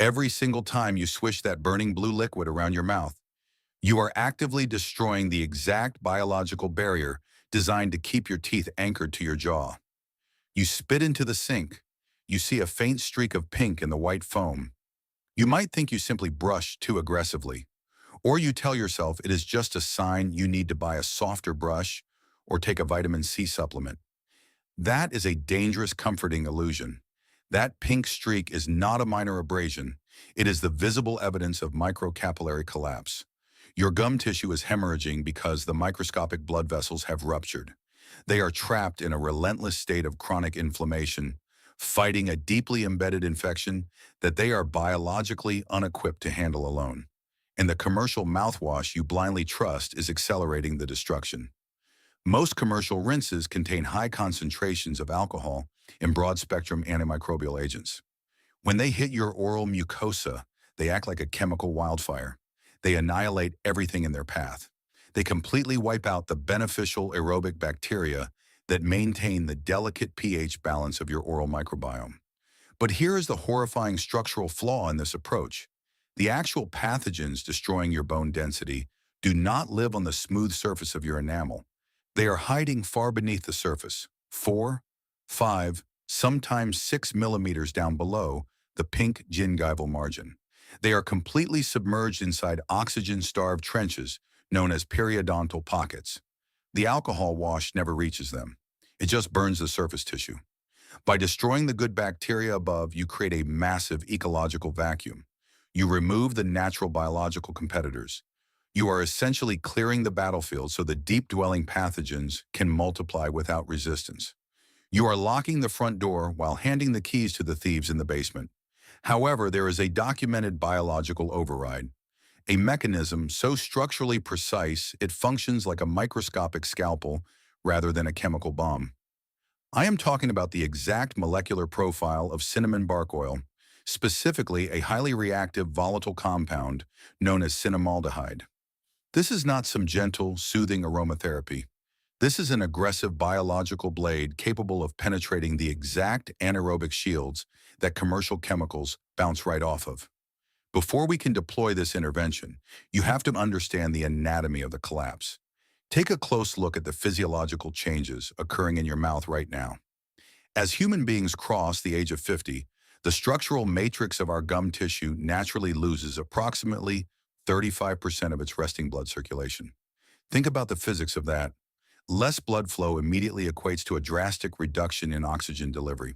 Every single time you swish that burning blue liquid around your mouth, you are actively destroying the exact biological barrier designed to keep your teeth anchored to your jaw. You spit into the sink. You see a faint streak of pink in the white foam. You might think you simply brushed too aggressively, or you tell yourself it is just a sign you need to buy a softer brush or take a vitamin C supplement. That is a dangerous, comforting illusion. That pink streak is not a minor abrasion. It is the visible evidence of microcapillary collapse. Your gum tissue is hemorrhaging because the microscopic blood vessels have ruptured. They are trapped in a relentless state of chronic inflammation, fighting a deeply embedded infection that they are biologically unequipped to handle alone. And the commercial mouthwash you blindly trust is accelerating the destruction. Most commercial rinses contain high concentrations of alcohol and broad-spectrum antimicrobial agents. When they hit your oral mucosa, they act like a chemical wildfire. They annihilate everything in their path. They completely wipe out the beneficial aerobic bacteria that maintain the delicate pH balance of your oral microbiome. But here is the horrifying structural flaw in this approach. The actual pathogens destroying your bone density do not live on the smooth surface of your enamel. They are hiding far beneath the surface, 4, 5, sometimes 6 millimeters down below the pink gingival margin. They are completely submerged inside oxygen-starved trenches known as periodontal pockets. The alcohol wash never reaches them. It just burns the surface tissue. By destroying the good bacteria above, you create a massive ecological vacuum. You remove the natural biological competitors. You are essentially clearing the battlefield so the deep-dwelling pathogens can multiply without resistance. You are locking the front door while handing the keys to the thieves in the basement. However, there is a documented biological override, a mechanism so structurally precise it functions like a microscopic scalpel rather than a chemical bomb. I am talking about the exact molecular profile of cinnamon bark oil, specifically a highly reactive volatile compound known as cinnamaldehyde. This is not some gentle, soothing aromatherapy. This is an aggressive biological blade capable of penetrating the exact anaerobic shields that commercial chemicals bounce right off of. Before we can deploy this intervention, you have to understand the anatomy of the collapse. Take a close look at the physiological changes occurring in your mouth right now. As human beings cross the age of 50, the structural matrix of our gum tissue naturally loses approximately 35% of its resting blood circulation. Think about the physics of that. Less blood flow immediately equates to a drastic reduction in oxygen delivery.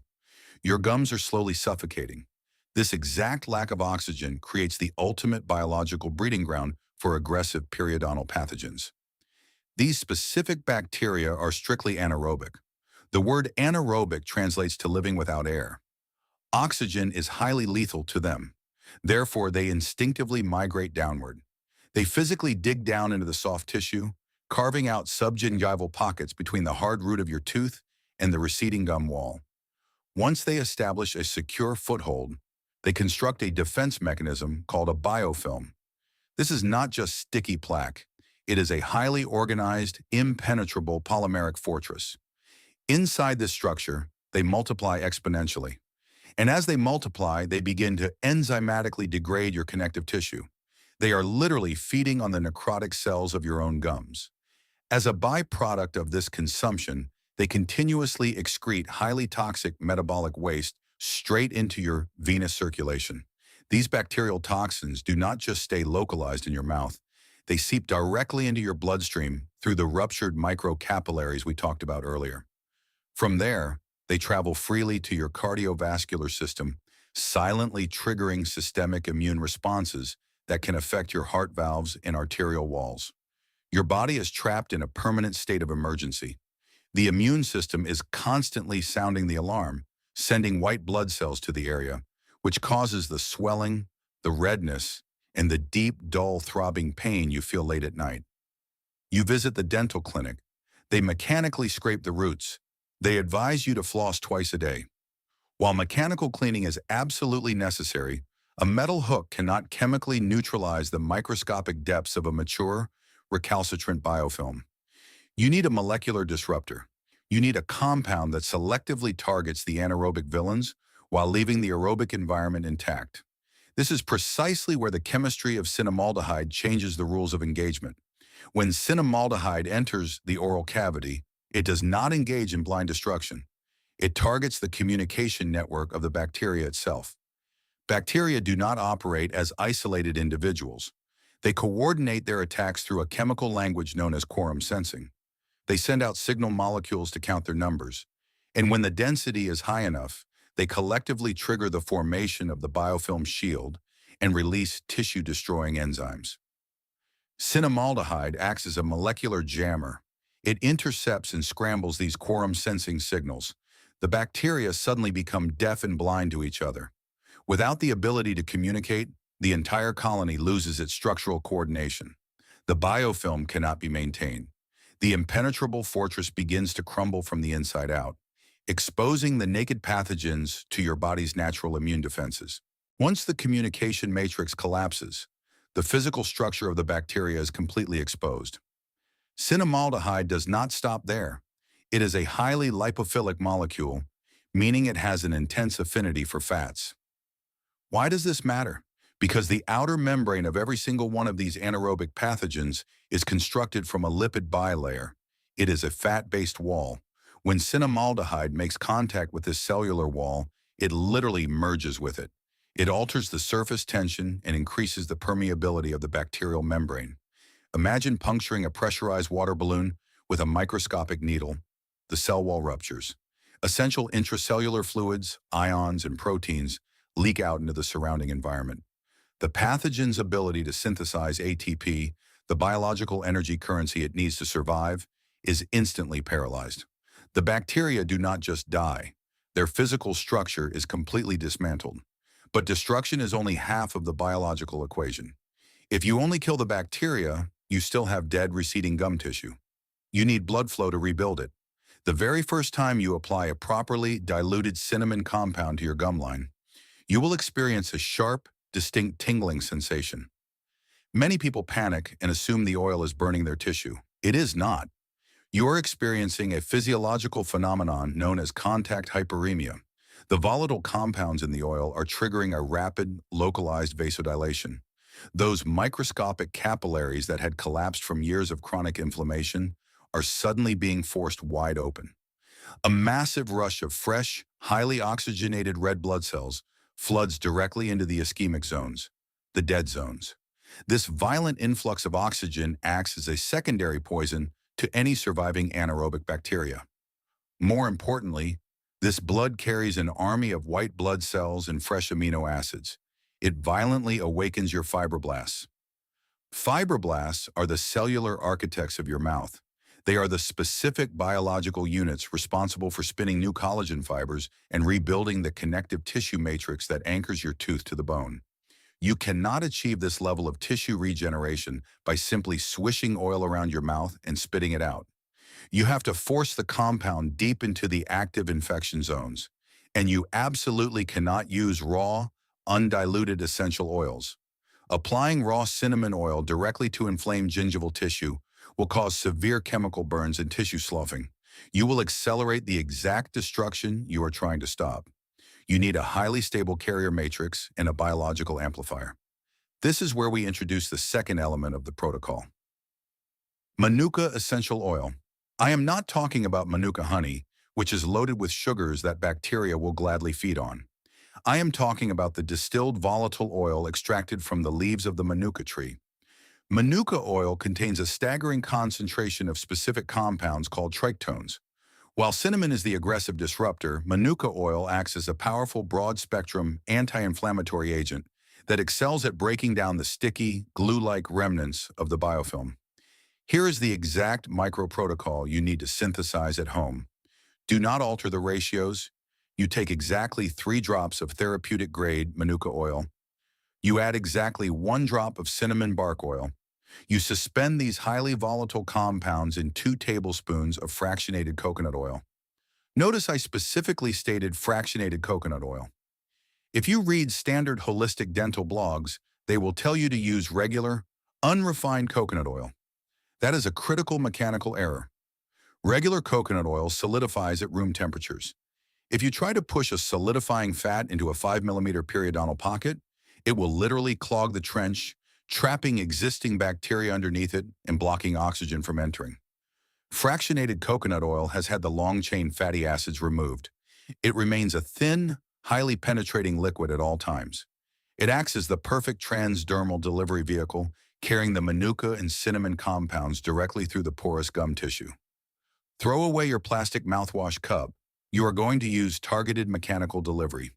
Your gums are slowly suffocating. This exact lack of oxygen creates the ultimate biological breeding ground for aggressive periodontal pathogens. These specific bacteria are strictly anaerobic. The word anaerobic translates to living without air. Oxygen is highly lethal to them. Therefore, they instinctively migrate downward. They physically dig down into the soft tissue, carving out subgingival pockets between the hard root of your tooth and the receding gum wall. Once they establish a secure foothold, they construct a defense mechanism called a biofilm. This is not just sticky plaque. It is a highly organized, impenetrable polymeric fortress. Inside this structure, they multiply exponentially. And as they multiply, they begin to enzymatically degrade your connective tissue. They are literally feeding on the necrotic cells of your own gums. As a byproduct of this consumption, they continuously excrete highly toxic metabolic waste straight into your venous circulation. These bacterial toxins do not just stay localized in your mouth. They seep directly into your bloodstream through the ruptured microcapillaries we talked about earlier. From there, they travel freely to your cardiovascular system, silently triggering systemic immune responses that can affect your heart valves and arterial walls. Your body is trapped in a permanent state of emergency. The immune system is constantly sounding the alarm, sending white blood cells to the area, which causes the swelling, the redness, and the deep, dull, throbbing pain you feel late at night. You visit the dental clinic. They mechanically scrape the roots. They advise you to floss twice a day. While mechanical cleaning is absolutely necessary, a metal hook cannot chemically neutralize the microscopic depths of a mature, recalcitrant biofilm. You need a molecular disruptor. You need a compound that selectively targets the anaerobic villains while leaving the aerobic environment intact. This is precisely where the chemistry of cinnamaldehyde changes the rules of engagement. When cinnamaldehyde enters the oral cavity, it does not engage in blind destruction. It targets the communication network of the bacteria itself. Bacteria do not operate as isolated individuals. They coordinate their attacks through a chemical language known as quorum sensing. They send out signal molecules to count their numbers. And when the density is high enough, they collectively trigger the formation of the biofilm shield and release tissue-destroying enzymes. Cinnamaldehyde acts as a molecular jammer. It intercepts and scrambles these quorum sensing signals. The bacteria suddenly become deaf and blind to each other. Without the ability to communicate, the entire colony loses its structural coordination. The biofilm cannot be maintained. The impenetrable fortress begins to crumble from the inside out, exposing the naked pathogens to your body's natural immune defenses. Once the communication matrix collapses, the physical structure of the bacteria is completely exposed. Cinnamaldehyde does not stop there. It is a highly lipophilic molecule, meaning it has an intense affinity for fats. Why does this matter? Because the outer membrane of every single one of these anaerobic pathogens is constructed from a lipid bilayer. It is a fat-based wall. When cinnamaldehyde makes contact with this cellular wall, it literally merges with it. It alters the surface tension and increases the permeability of the bacterial membrane. Imagine puncturing a pressurized water balloon with a microscopic needle. The cell wall ruptures. Essential intracellular fluids, ions, and proteins leak out into the surrounding environment. The pathogen's ability to synthesize ATP, the biological energy currency it needs to survive, is instantly paralyzed. The bacteria do not just die. Their physical structure is completely dismantled. But destruction is only half of the biological equation. If you only kill the bacteria, you still have dead, receding gum tissue. You need blood flow to rebuild it. The very first time you apply a properly diluted cinnamon compound to your gum line, you will experience a sharp, distinct tingling sensation. Many people panic and assume the oil is burning their tissue. It is not. You are experiencing a physiological phenomenon known as contact hyperemia. The volatile compounds in the oil are triggering a rapid, localized vasodilation. Those microscopic capillaries that had collapsed from years of chronic inflammation are suddenly being forced wide open. A massive rush of fresh, highly oxygenated red blood cells floods directly into the ischemic zones, the dead zones. This violent influx of oxygen acts as a secondary poison to any surviving anaerobic bacteria. More importantly, this blood carries an army of white blood cells and fresh amino acids. It violently awakens your fibroblasts. Fibroblasts are the cellular architects of your mouth. They are the specific biological units responsible for spinning new collagen fibers and rebuilding the connective tissue matrix that anchors your tooth to the bone. You cannot achieve this level of tissue regeneration by simply swishing oil around your mouth and spitting it out. You have to force the compound deep into the active infection zones, and you absolutely cannot use raw, undiluted essential oils. Applying raw cinnamon oil directly to inflamed gingival tissue will cause severe chemical burns and tissue sloughing. You will accelerate the exact destruction you are trying to stop. You need a highly stable carrier matrix and a biological amplifier. This is where we introduce the second element of the protocol. Manuka essential oil. I am not talking about Manuka honey, which is loaded with sugars that bacteria will gladly feed on. I am talking about the distilled volatile oil extracted from the leaves of the Manuka tree. Manuka oil contains a staggering concentration of specific compounds called trictones. While cinnamon is the aggressive disruptor, Manuka oil acts as a powerful broad-spectrum anti-inflammatory agent that excels at breaking down the sticky, glue-like remnants of the biofilm. Here is the exact microprotocol you need to synthesize at home. Do not alter the ratios. You take exactly 3 drops of therapeutic-grade Manuka oil. You add exactly 1 drop of cinnamon bark oil. You suspend these highly volatile compounds in 2 tablespoons of fractionated coconut oil. Notice I specifically stated fractionated coconut oil. If you read standard holistic dental blogs, they will tell you to use regular, unrefined coconut oil. That is a critical mechanical error. Regular coconut oil solidifies at room temperatures. If you try to push a solidifying fat into a 5 mm periodontal pocket, It will literally clog the trench, trapping existing bacteria underneath it and blocking oxygen from entering. Fractionated coconut oil has had the long-chain fatty acids removed. It remains a thin, highly penetrating liquid at all times. It acts as the perfect transdermal delivery vehicle, carrying the manuka and cinnamon compounds directly through the porous gum tissue. Throw away your plastic mouthwash cup. You are going to use targeted mechanical delivery.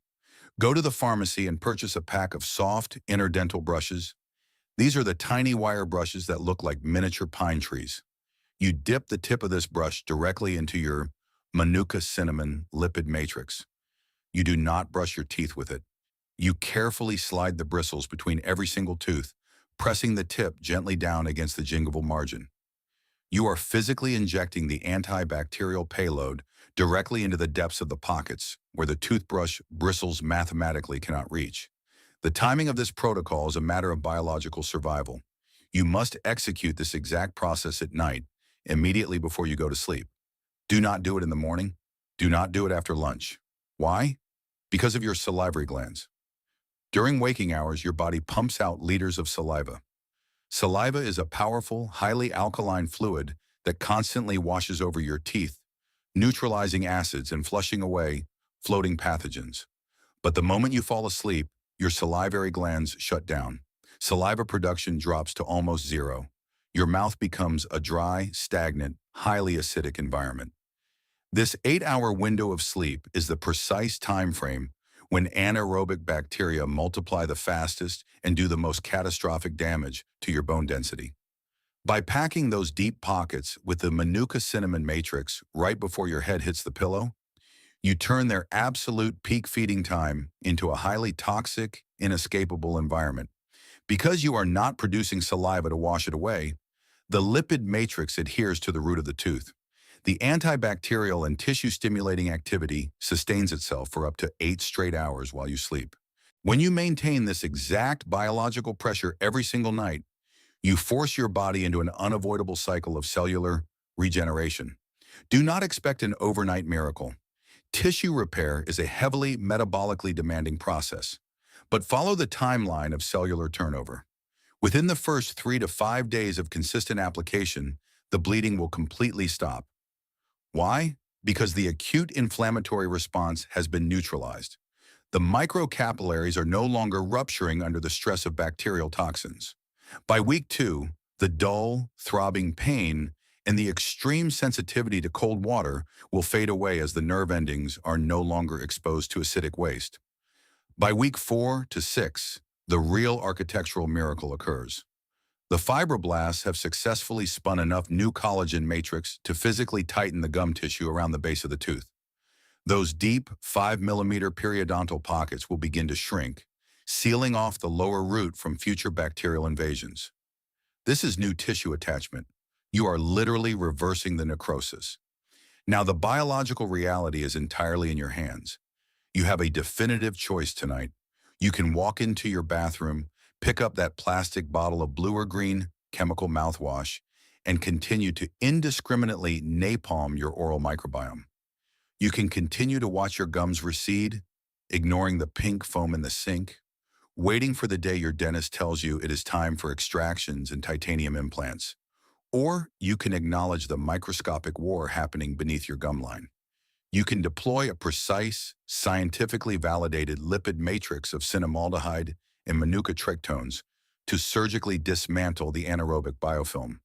Go to the pharmacy and purchase a pack of soft, interdental brushes. These are the tiny wire brushes that look like miniature pine trees. You dip the tip of this brush directly into your manuka cinnamon lipid matrix. You do not brush your teeth with it. You carefully slide the bristles between every single tooth, pressing the tip gently down against the gingival margin. You are physically injecting the antibacterial payload directly into the depths of the pockets where the toothbrush bristles mathematically cannot reach. The timing of this protocol is a matter of biological survival. You must execute this exact process at night, immediately before you go to sleep. Do not do it in the morning. Do not do it after lunch. Why? Because of your salivary glands. During waking hours, your body pumps out liters of saliva. Saliva is a powerful, highly alkaline fluid that constantly washes over your teeth, neutralizing acids and flushing away floating pathogens. But the moment you fall asleep, your salivary glands shut down. Saliva production drops to almost zero. Your mouth becomes a dry, stagnant, highly acidic environment. This 8-hour window of sleep is the precise time frame when anaerobic bacteria multiply the fastest and do the most catastrophic damage to your bone density. By packing those deep pockets with the manuka cinnamon matrix right before your head hits the pillow, you turn their absolute peak feeding time into a highly toxic, inescapable environment. Because you are not producing saliva to wash it away, the lipid matrix adheres to the root of the tooth. The antibacterial and tissue-stimulating activity sustains itself for up to 8 straight hours while you sleep. When you maintain this exact biological pressure every single night, you force your body into an unavoidable cycle of cellular regeneration. Do not expect an overnight miracle. Tissue repair is a heavily metabolically demanding process, but follow the timeline of cellular turnover. Within the first 3 to 5 days of consistent application, the bleeding will completely stop. Why? Because the acute inflammatory response has been neutralized. The microcapillaries are no longer rupturing under the stress of bacterial toxins. By week 2, the dull, throbbing pain and the extreme sensitivity to cold water will fade away as the nerve endings are no longer exposed to acidic waste. By week 4 to 6, the real architectural miracle occurs. The fibroblasts have successfully spun enough new collagen matrix to physically tighten the gum tissue around the base of the tooth. Those deep 5 mm periodontal pockets will begin to shrink, sealing off the lower root from future bacterial invasions. This is new tissue attachment. You are literally reversing the necrosis. Now, the biological reality is entirely in your hands. You have a definitive choice tonight. You can walk into your bathroom, pick up that plastic bottle of blue or green chemical mouthwash, and continue to indiscriminately napalm your oral microbiome. You can continue to watch your gums recede, ignoring the pink foam in the sink, waiting for the day your dentist tells you it is time for extractions and titanium implants. Or you can acknowledge the microscopic war happening beneath your gum line. You can deploy a precise, scientifically validated lipid matrix of cinnamaldehyde and manuka trichotones to surgically dismantle the anaerobic biofilm.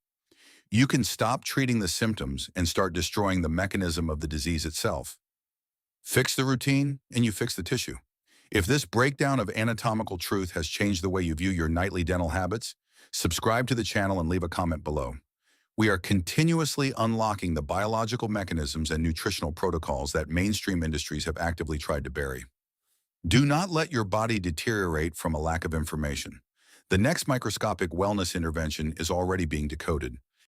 You can stop treating the symptoms and start destroying the mechanism of the disease itself. Fix the routine, and you fix the tissue. If this breakdown of anatomical truth has changed the way you view your nightly dental habits, subscribe to the channel and leave a comment below. We are continuously unlocking the biological mechanisms and nutritional protocols that mainstream industries have actively tried to bury. Do not let your body deteriorate from a lack of information. The next microscopic wellness intervention is already being decoded.